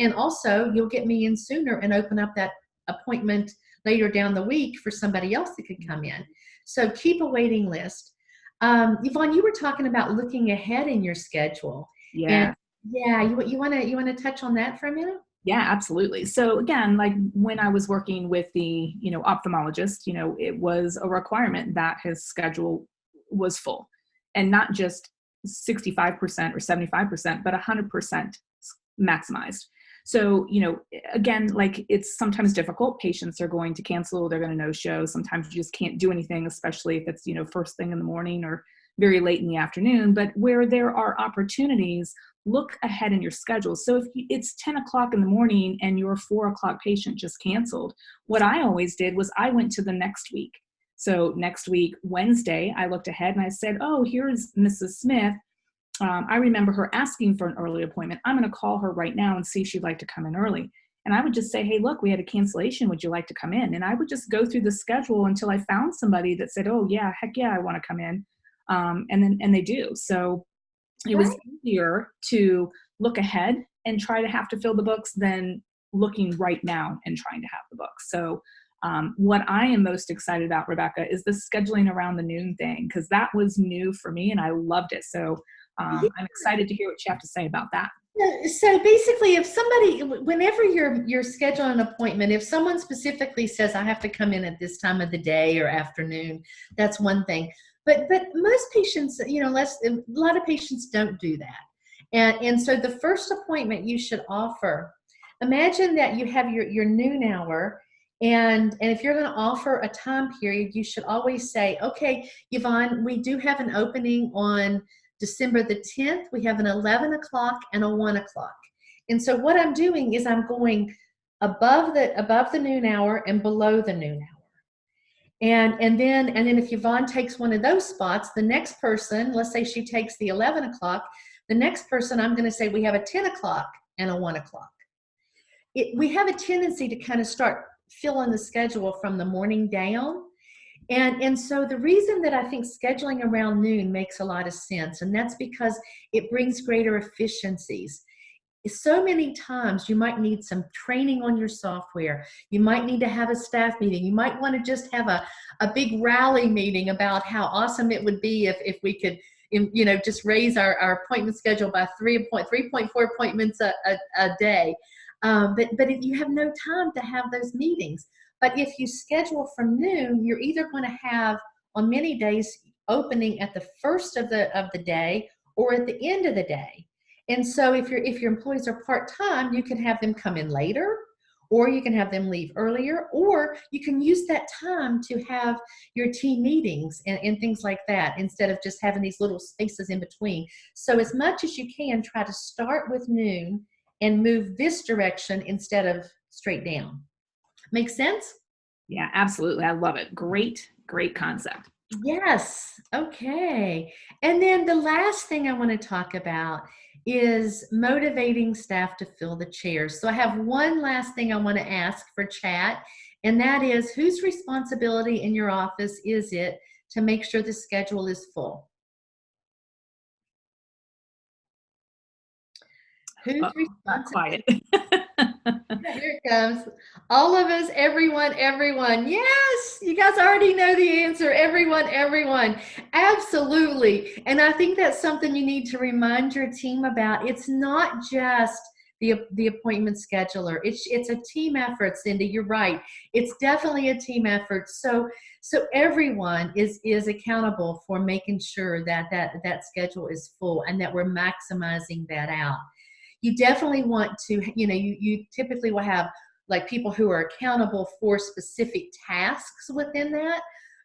And also you'll get me in sooner and open up that appointment later down the week for somebody else that could come in. So keep a waiting list. Yvonne, you were talking about looking ahead in your schedule. Yeah. And yeah, you want to touch on that for a minute? Yeah, absolutely. So again, like when I was working with the, ophthalmologist, it was a requirement that his schedule was full, and not just 65% or 75%, but 100% maximized. So, again, like it's sometimes difficult. Patients are going to cancel, they're going to no-show. Sometimes you just can't do anything, especially if it's, first thing in the morning or very late in the afternoon. But where there are opportunities, look ahead in your schedule. So if it's 10 o'clock in the morning and your 4 o'clock patient just canceled, what I always did was I went to the next week. So next week, Wednesday, I looked ahead and I said, oh, here's Mrs. Smith. I remember her asking for an early appointment. I'm going to call her right now and see if she'd like to come in early. And I would just say, hey, look, we had a cancellation. Would you like to come in? And I would just go through the schedule until I found somebody that said, oh, yeah, heck yeah, I want to come in. And they do. So it was easier to look ahead and try to have to fill the books than looking right now and trying to have the books. So what I am most excited about, Rebecca, is the scheduling around the noon thing, because that was new for me and I loved it. So I'm excited to hear what you have to say about that. So basically, if somebody, whenever you're scheduling an appointment, if someone specifically says, I have to come in at this time of the day or afternoon, that's one thing. But most patients, a lot of patients don't do that. And so the first appointment you should offer, imagine that you have your noon hour, and if you're going to offer a time period, you should always say, okay, Yvonne, we do have an opening on December the 10th, we have an 11 o'clock and a 1 o'clock. And so what I'm doing is I'm going above the noon hour and below the noon hour. And then if Yvonne takes one of those spots, the next person, let's say she takes the 11 o'clock, the next person I'm going to say we have a 10 o'clock and a 1 o'clock. We have a tendency to kind of start filling the schedule from the morning down. And so the reason that I think scheduling around noon makes a lot of sense, and that's because it brings greater efficiencies. So many times you might need some training on your software. You might need to have a staff meeting. You might want to just have a big rally meeting about how awesome it would be if we could, just raise our appointment schedule by 3.4 appointments a day. But if you have no time to have those meetings. But if you schedule from noon, you're either going to have, on many days, opening at the first of the day or at the end of the day. And so if your employees are part-time, you can have them come in later, or you can have them leave earlier, or you can use that time to have your team meetings and things like that, instead of just having these little spaces in between. So as much as you can, try to start with noon and move this direction instead of straight down. Make sense? Yeah, absolutely. I love it. Great, great concept. Yes. Okay. And then the last thing I want to talk about is motivating staff to fill the chairs. So I have one last thing I want to ask for chat, and that is, whose responsibility in your office is it to make sure the schedule is full? Whose Got quiet. responsibility? Here it comes. All of us, everyone, everyone. Yes, you guys already know the answer. Everyone, everyone. Absolutely. And I think that's something you need to remind your team about. It's not just the appointment scheduler. It's a team effort, Cindy. You're right. It's definitely a team effort. So everyone is accountable for making sure that schedule is full and that we're maximizing that out. You definitely want to, you typically will have like people who are accountable for specific tasks within that.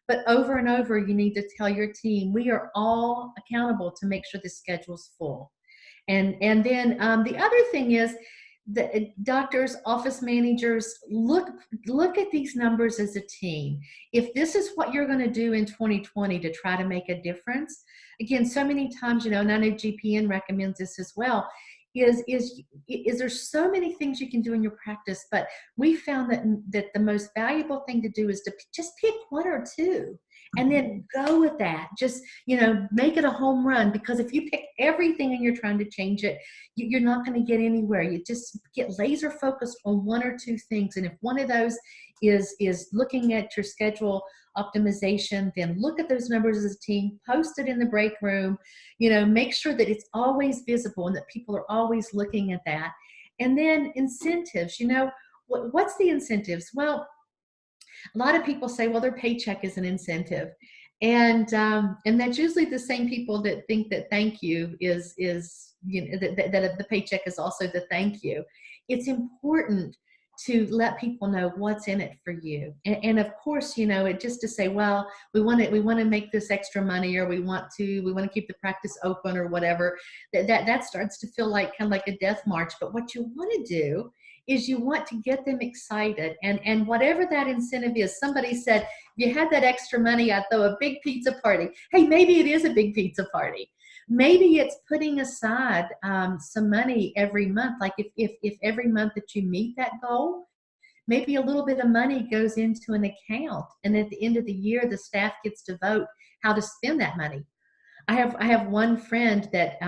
But over and over, you need to tell your team, we are all accountable to make sure the schedule's full. And then the other thing is that doctors, office managers, look at these numbers as a team. If this is what you're going to do in 2020 to try to make a difference, again, so many times, and I know GPN recommends this as well, is there's so many things you can do in your practice, but we found that the most valuable thing to do is to just pick one or two and then go with that. Just, make it a home run, because if you pick everything and you're trying to change it, you're not going to get anywhere. You just get laser focused on one or two things. And if one of those is looking at your schedule optimization, then look at those numbers as a team, post it in the break room, make sure that it's always visible and that people are always looking at that. And then incentives, what's the incentives? Well, a lot of people say, well, their paycheck is an incentive. And that's usually the same people that think that thank you is that the paycheck is also the thank you. It's important to let people know what's in it for you. And of course, it just to say, well, we want to make this extra money, or we want to keep the practice open, or whatever. That starts to feel like kind of like a death march. But what you want to do is you want to get them excited, and whatever that incentive is. Somebody said, if you had that extra money, I'd throw a big pizza party. Hey, maybe it is a big pizza party. Maybe it's putting aside some money every month. Like if every month that you meet that goal, maybe a little bit of money goes into an account, and at the end of the year, the staff gets to vote how to spend that money. I have one friend that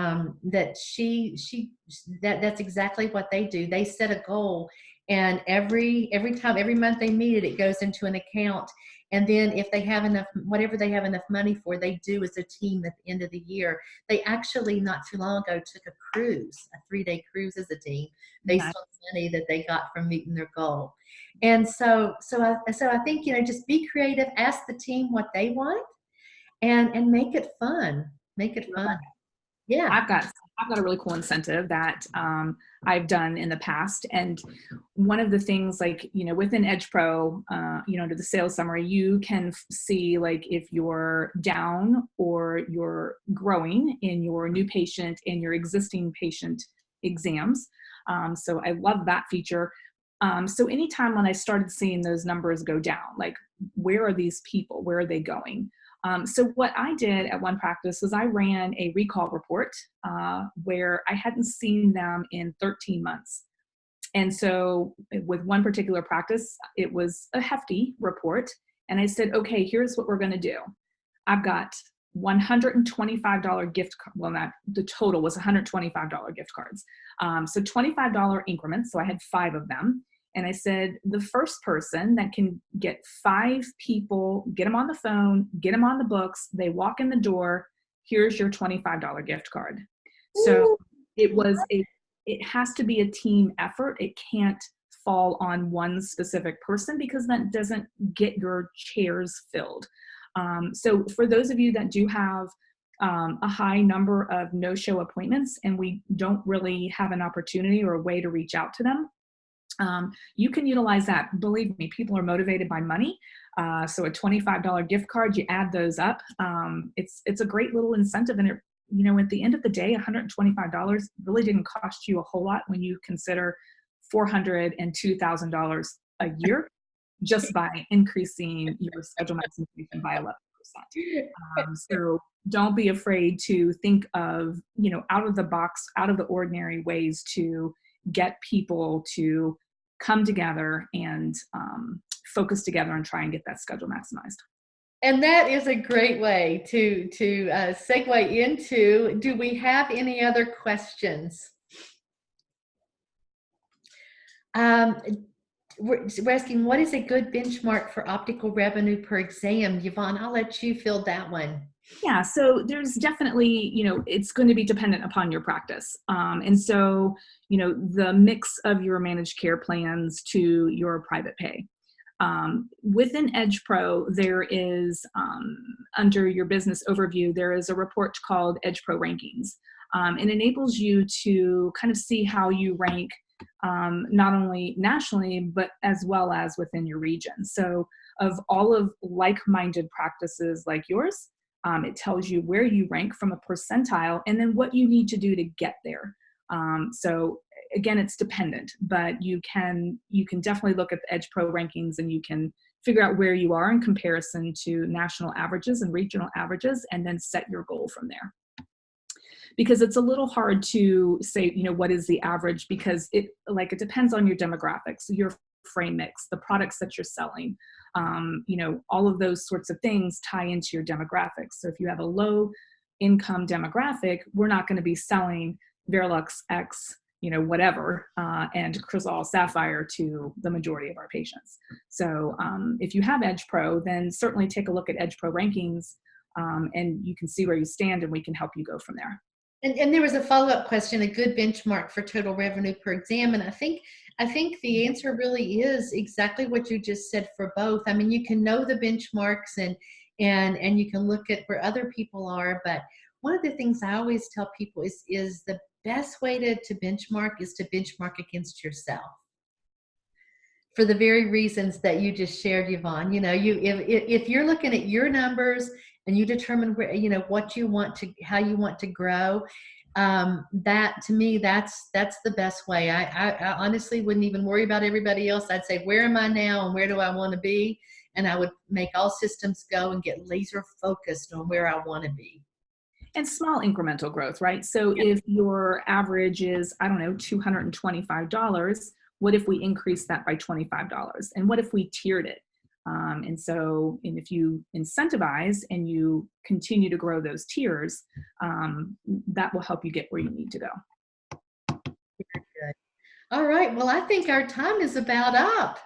that's exactly what they do. They set a goal, and every month they meet it, it goes into an account. And then if they have enough, whatever they have enough money for, they do as a team at the end of the year. They actually not too long ago took a cruise, a 3-day cruise as a team, based on the money that they got from meeting their goal. And so I think, just be creative, ask the team what they want, and make it fun. Make it fun. Yeah. I've got a really cool incentive that I've done in the past. And one of the things, like, within Edge Pro, under the sales summary, you can see like if you're down or you're growing in your new patient and your existing patient exams. So I love that feature. So anytime when I started seeing those numbers go down, like, where are these people? Where are they going? So what I did at one practice was I ran a recall report where I hadn't seen them in 13 months. And so with one particular practice, it was a hefty report. And I said, okay, here's what we're going to do. I've got $125 gift, the total was $125 gift cards. So $25 increments. So I had 5 of them. And I said, the first person that can get 5 people, get them on the phone, get them on the books, they walk in the door, here's your $25 gift card. So it has to be a team effort. It can't fall on one specific person, because that doesn't get your chairs filled. So for those of you that do have a high number of no-show appointments and we don't really have an opportunity or a way to reach out to them, you can utilize that. Believe me, people are motivated by money. So a $25 gift card, you add those up. It's a great little incentive, and it, you know, at the end of the day, $125 really didn't cost you a whole lot when you consider $400 and $2,000 a year just by increasing your schedule maximization by 11%. So don't be afraid to think of, you know, out of the box, out of the ordinary ways to get people to come together and focus together and try and get that schedule maximized. And that is a great way to segue into, do we have any other questions? We're asking, what is a good benchmark for optical revenue per exam? Yvonne, I'll let you fill that one. Yeah, so there's definitely, you know, it's going to be dependent upon your practice. And so, you know, the mix of your managed care plans to your private pay. Within Edge Pro, there is, under your business overview, there is a report called Edge Pro Rankings. It enables you to kind of see how you rank not only nationally, but as well as within your region. So of all of like-minded practices like yours, it tells you where you rank from a percentile and then what you need to do to get there. So again, it's dependent, but you can definitely look at the Edge Pro rankings and you can figure out where you are in comparison to national averages and regional averages, and then set your goal from there. Because it's a little hard to say, you know, what is the average, because it depends on your demographics, your frame mix, the products that you're selling, you know, all of those sorts of things tie into your demographics. So if you have a low income demographic, we're not going to be selling Verilux X, you know, whatever, and Crizal Sapphire to the majority of our patients. So if you have Edge Pro, then certainly take a look at Edge Pro rankings, and you can see where you stand, and we can help you go from there. And there was a follow-up question, a good benchmark for total revenue per exam. And I think the answer really is exactly what you just said for both. I mean, you can know the benchmarks and you can look at where other people are. But one of the things I always tell people is the best way to benchmark is to benchmark against yourself. For the very reasons that you just shared, Yvonne. You know, if you're looking at your numbers and you determine where, you know, what you want to, how you want to grow, that to me, that's the best way. I honestly wouldn't even worry about everybody else. I'd say, where am I now and where do I want to be? And I would make all systems go and get laser focused on where I want to be. And small incremental growth, right? So if your average is, I don't know, $225, what if we increase that by $25? And what if we tiered it? And if you incentivize and you continue to grow those tiers, that will help you get where you need to go. Very good. All right. Well, I think our time is about up.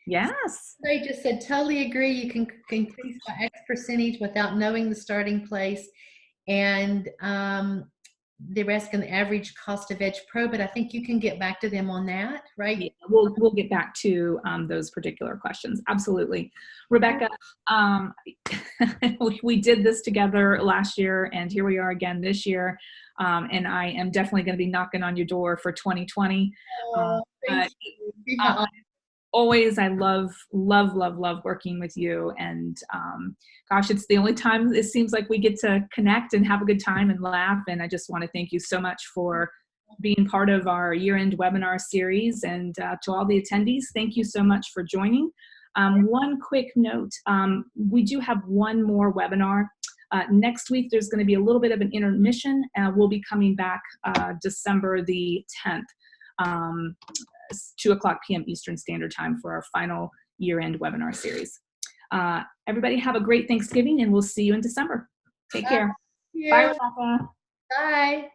Yes. They just said, totally agree. You can increase by X percentage without knowing the starting place. And they were asking the average cost of Edge Pro, but I think you can get back to them on that, right? Yeah, we'll get back to those particular questions. Absolutely. Rebecca, we did this together last year, and here we are again this year. And I am definitely going to be knocking on your door for 2020. Always, I love working with you. And gosh, it's the only time it seems like we get to connect and have a good time and laugh. And I just want to thank you so much for being part of our year-end webinar series. And to all the attendees, thank you so much for joining. One quick note, we do have one more webinar. Next week, there's going to be a little bit of an intermission. We'll be coming back December the 10th. 2:00 p.m. Eastern Standard Time for our final year-end webinar series. Everybody have a great Thanksgiving, and we'll see you in December. Take care. Yeah. Bye, Rebecca. Bye.